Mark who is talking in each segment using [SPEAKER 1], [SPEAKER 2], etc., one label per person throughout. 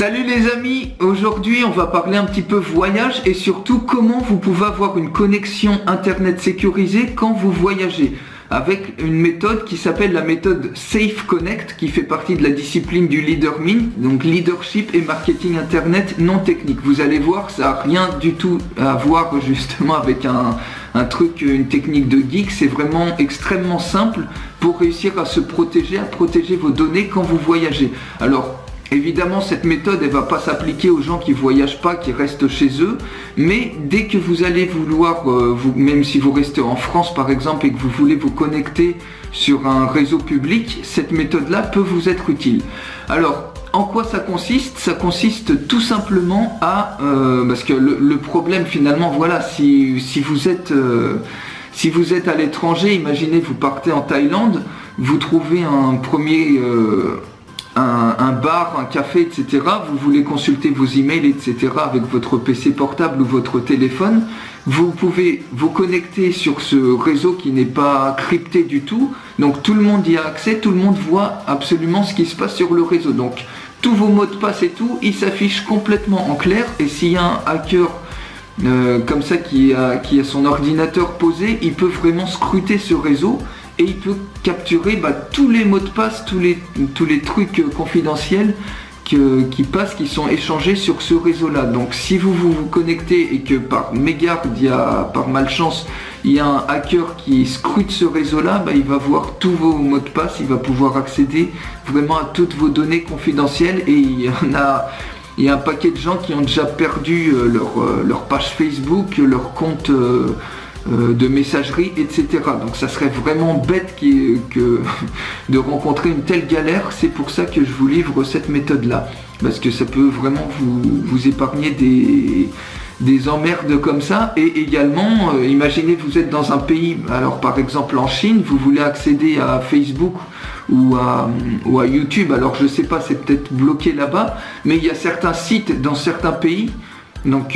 [SPEAKER 1] Salut les amis, aujourd'hui on va parler un petit peu voyage et surtout comment vous pouvez avoir une connexion internet sécurisée quand vous voyagez avec une méthode qui s'appelle la méthode Safe Connect qui fait partie de la discipline du Leadermin, donc leadership et marketing internet non technique. Vous allez voir, ça n'a rien du tout à voir justement avec un truc, une technique de geek, c'est vraiment extrêmement simple pour réussir à se protéger, à protéger vos données quand vous voyagez. Alors, évidemment, cette méthode, elle va pas s'appliquer aux gens qui voyagent pas, qui restent chez eux, mais dès que vous allez vouloir, même si vous restez en France par exemple et que vous voulez vous connecter sur un réseau public, cette méthode-là peut vous être utile. Alors, en quoi ça consiste? Ça consiste tout simplement à, parce que le problème finalement, voilà, si vous êtes à l'étranger, imaginez vous partez en Thaïlande, vous trouvez un premier un bar, un café, etc. Vous voulez consulter vos emails, etc. avec votre PC portable ou votre téléphone. Vous pouvez vous connecter sur ce réseau qui n'est pas crypté du tout. Donc tout le monde y a accès, tout le monde voit absolument ce qui se passe sur le réseau. Donc tous vos mots de passe et tout, ils s'affichent complètement en clair. Et s'il y a un hacker comme ça qui a son ordinateur posé, il peut vraiment scruter ce réseau. Et il peut capturer tous les mots de passe, tous les trucs confidentiels qui passent, qui sont échangés sur ce réseau-là. Donc si vous vous connectez et que par mégarde, par malchance, il y a un hacker qui scrute ce réseau-là, il va voir tous vos mots de passe, il va pouvoir accéder vraiment à toutes vos données confidentielles. Et il y a un paquet de gens qui ont déjà perdu leur page Facebook, leur compte de messagerie, etc. Donc ça serait vraiment bête de rencontrer une telle galère. C'est pour ça que je vous livre cette méthode là, parce que ça peut vraiment vous épargner des emmerdes comme ça. Et également, imaginez vous êtes dans un pays, alors par exemple en Chine, vous voulez accéder à Facebook ou à YouTube, alors je sais pas, c'est peut-être bloqué là-bas, mais il y a certains sites dans certains pays, donc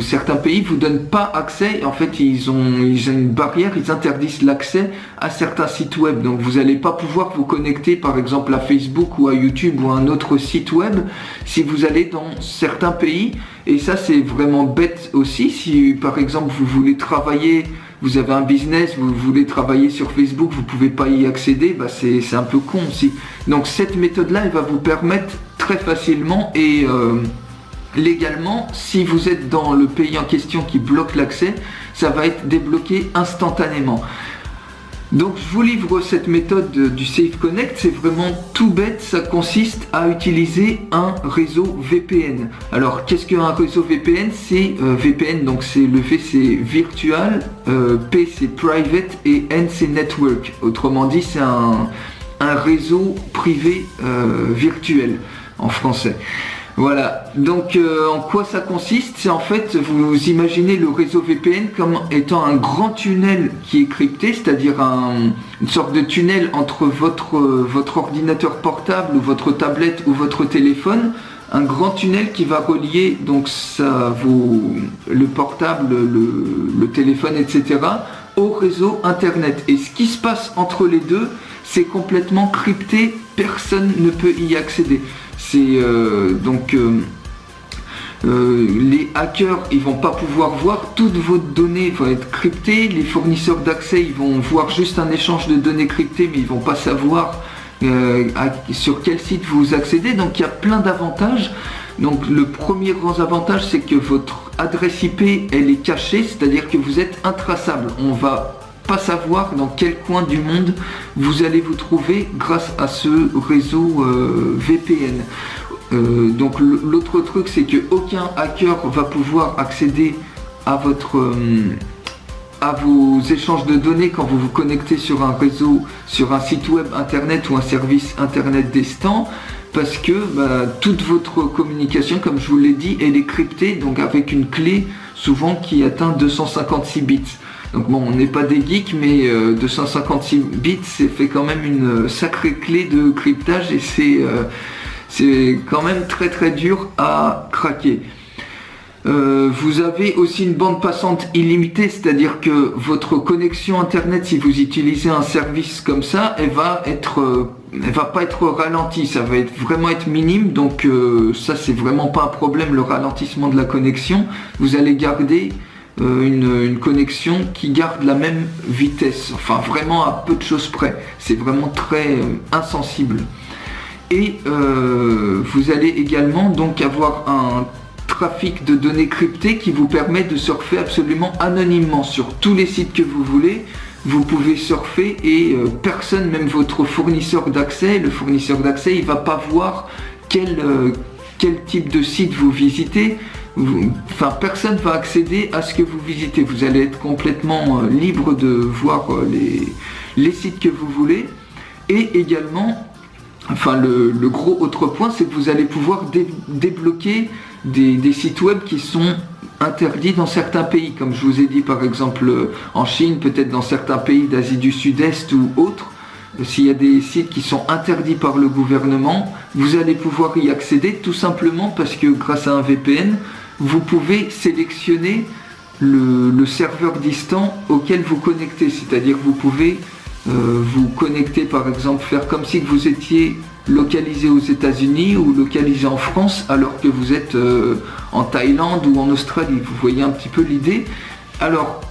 [SPEAKER 1] certains pays vous donnent pas accès. En fait, ils ont une barrière, ils interdisent l'accès à certains sites web. Donc vous n'allez pas pouvoir vous connecter par exemple à Facebook ou à YouTube ou à un autre site web si vous allez dans certains pays. Et ça c'est vraiment bête aussi. Si par exemple vous voulez travailler, vous avez un business, vous voulez travailler sur Facebook, vous pouvez pas y accéder, c'est un peu con aussi. Donc cette méthode là, elle va vous permettre très facilement et légalement, si vous êtes dans le pays en question qui bloque l'accès, ça va être débloqué instantanément. Donc je vous livre cette méthode du Safe Connect, c'est vraiment tout bête, ça consiste à utiliser un réseau VPN. Alors qu'est-ce qu'un réseau VPN? C'est VPN, donc le V c'est virtual, P c'est private et N c'est network. Autrement dit, c'est un réseau privé virtuel en français. Voilà, donc en quoi ça consiste? C'est en fait, vous imaginez le réseau VPN comme étant un grand tunnel qui est crypté, c'est-à-dire une sorte de tunnel entre votre ordinateur portable ou votre tablette ou votre téléphone, un grand tunnel qui va relier donc le portable, le téléphone, etc. au réseau internet. Et ce qui se passe entre les deux, c'est complètement crypté, personne ne peut y accéder. C'est les hackers, ils vont pas pouvoir voir, toutes vos données vont être cryptées, les fournisseurs d'accès, ils vont voir juste un échange de données cryptées, mais ils vont pas savoir sur quel site vous accédez. Donc il y a plein d'avantages. Donc le premier grand avantage, c'est que votre adresse IP, elle est cachée, c'est-à-dire que vous êtes intraçable. On va pas savoir dans quel coin du monde vous allez vous trouver grâce à ce réseau VPN. Donc l'autre truc, c'est que aucun hacker va pouvoir accéder à vos échanges de données quand vous vous connectez sur un réseau, sur un site web internet ou un service internet distant, parce que toute votre communication, comme je vous l'ai dit, elle est cryptée, donc avec une clé souvent qui atteint 256 bits. Donc bon, on n'est pas des geeks, mais 256 bits, c'est fait quand même une sacrée clé de cryptage et c'est quand même très très dur à craquer. Vous avez aussi une bande passante illimitée, c'est-à-dire que votre connexion internet, si vous utilisez un service comme ça, elle va pas être ralentie, ça va vraiment être minime, donc ça c'est vraiment pas un problème, le ralentissement de la connexion. Vous allez garder une connexion qui garde la même vitesse, enfin vraiment à peu de choses près, c'est vraiment très insensible. Et vous allez également donc avoir un trafic de données cryptées qui vous permet de surfer absolument anonymement sur tous les sites que vous voulez. Vous pouvez surfer et personne, même votre fournisseur d'accès, le fournisseur d'accès, il va pas voir quel type de site vous visitez. Enfin, personne va accéder à ce que vous visitez. Vous allez être complètement libre de voir les sites que vous voulez. Et également, enfin le gros autre point, c'est que vous allez pouvoir débloquer des sites web qui sont interdits dans certains pays, comme je vous ai dit, par exemple en Chine, peut-être dans certains pays d'Asie du Sud-Est ou autres. S'il y a des sites qui sont interdits par le gouvernement, vous allez pouvoir y accéder tout simplement parce que grâce à un VPN, vous pouvez sélectionner le serveur distant auquel vous connectez, c'est-à-dire vous pouvez vous connecter, par exemple, faire comme si vous étiez localisé aux États-Unis ou localisé en France alors que vous êtes en Thaïlande ou en Australie. Vous voyez un petit peu l'idée. Alors,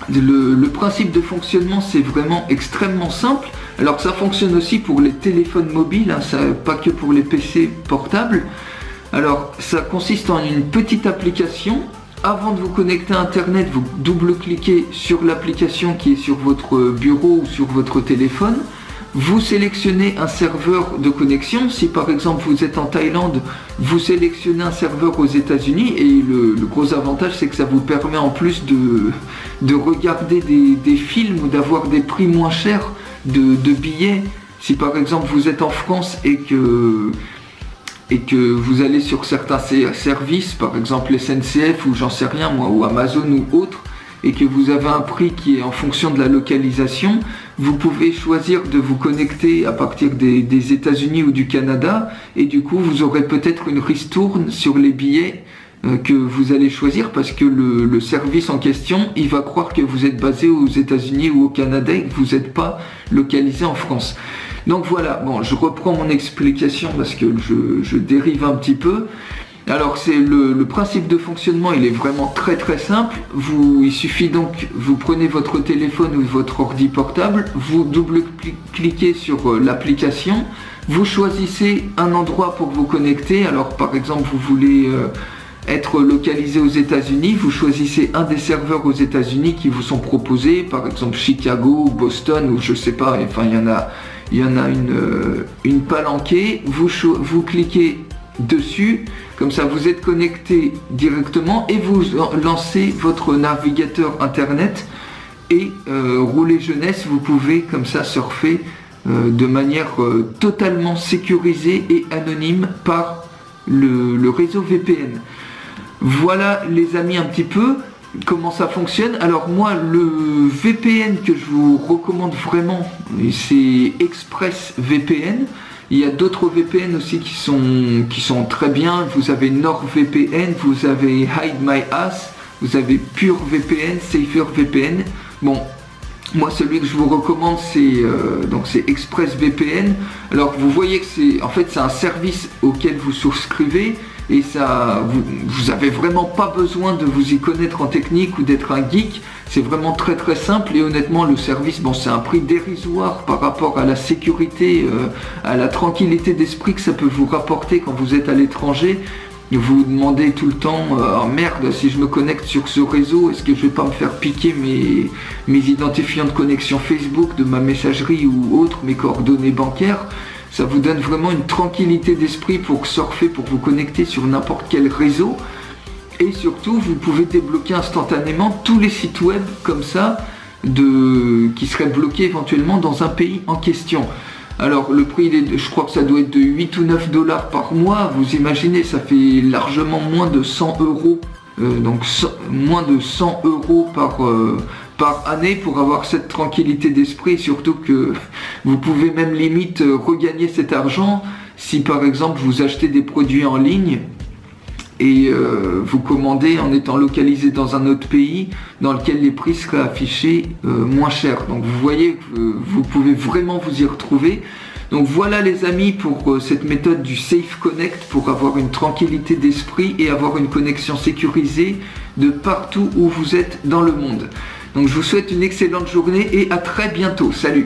[SPEAKER 1] le principe de fonctionnement, c'est vraiment extrêmement simple. Alors, ça fonctionne aussi pour les téléphones mobiles, hein, ça, pas que pour les PC portables. Alors, ça consiste en une petite application. Avant de vous connecter à Internet, vous double-cliquez sur l'application qui est sur votre bureau ou sur votre téléphone. Vous sélectionnez un serveur de connexion. Si par exemple vous êtes en Thaïlande, vous sélectionnez un serveur aux États-Unis et le gros avantage, c'est que ça vous permet en plus de regarder des films ou d'avoir des prix moins chers de billets. Si par exemple vous êtes en France et que vous allez sur certains services, par exemple SNCF ou j'en sais rien moi, ou Amazon ou autre, et que vous avez un prix qui est en fonction de la localisation, vous pouvez choisir de vous connecter à partir des États-Unis ou du Canada, et du coup vous aurez peut-être une ristourne sur les billets que vous allez choisir, parce que le service en question, il va croire que vous êtes basé aux États-Unis ou au Canada et que vous n'êtes pas localisé en France. Donc voilà, bon, je reprends mon explication parce que je dérive un petit peu. Alors c'est le principe de fonctionnement, il est vraiment très très simple. Il suffit donc, vous prenez votre téléphone ou votre ordi portable, vous double-cliquez sur l'application, vous choisissez un endroit pour vous connecter. Alors par exemple, vous voulez être localisé aux États-Unis, vous choisissez un des serveurs aux États-Unis qui vous sont proposés, par exemple Chicago ou Boston ou je sais pas, enfin il y en a une palanquée, vous cliquez dessus, comme ça vous êtes connecté directement et vous lancez votre navigateur internet et rouler jeunesse, vous pouvez comme ça surfer de manière totalement sécurisée et anonyme par le réseau VPN. Voilà les amis un petit peu comment ça fonctionne. Alors moi le VPN que je vous recommande vraiment, c'est ExpressVPN. Il y a d'autres VPN aussi qui sont très bien. Vous avez NordVPN, vous avez Hide My Ass, vous avez PureVPN, SaferVPN. Bon, moi celui que je vous recommande c'est ExpressVPN. Alors vous voyez que c'est un service auquel vous souscrivez et ça vous avez vraiment pas besoin de vous y connaître en technique ou d'être un geek. C'est vraiment très très simple et honnêtement le service, bon, c'est un prix dérisoire par rapport à la sécurité, à la tranquillité d'esprit que ça peut vous rapporter quand vous êtes à l'étranger. Vous vous demandez tout le temps, oh merde, si je me connecte sur ce réseau, est-ce que je vais pas me faire piquer mes identifiants de connexion Facebook, de ma messagerie ou autre, mes coordonnées bancaires. Ça vous donne vraiment une tranquillité d'esprit pour surfer, pour vous connecter sur n'importe quel réseau. Et surtout, vous pouvez débloquer instantanément tous les sites web comme ça, qui seraient bloqués éventuellement dans un pays en question. Alors le prix, je crois que ça doit être de 8 ou 9 $ par mois. Vous imaginez, ça fait largement moins de 100 €. Donc moins de 100 € par année pour avoir cette tranquillité d'esprit. Surtout que vous pouvez même limite regagner cet argent si par exemple vous achetez des produits en ligne et vous commandez en étant localisé dans un autre pays dans lequel les prix seraient affichés moins chers. Donc vous voyez que vous pouvez vraiment vous y retrouver. Donc voilà les amis pour cette méthode du Safe Connect pour avoir une tranquillité d'esprit et avoir une connexion sécurisée de partout où vous êtes dans le monde. Donc je vous souhaite une excellente journée et à très bientôt. Salut!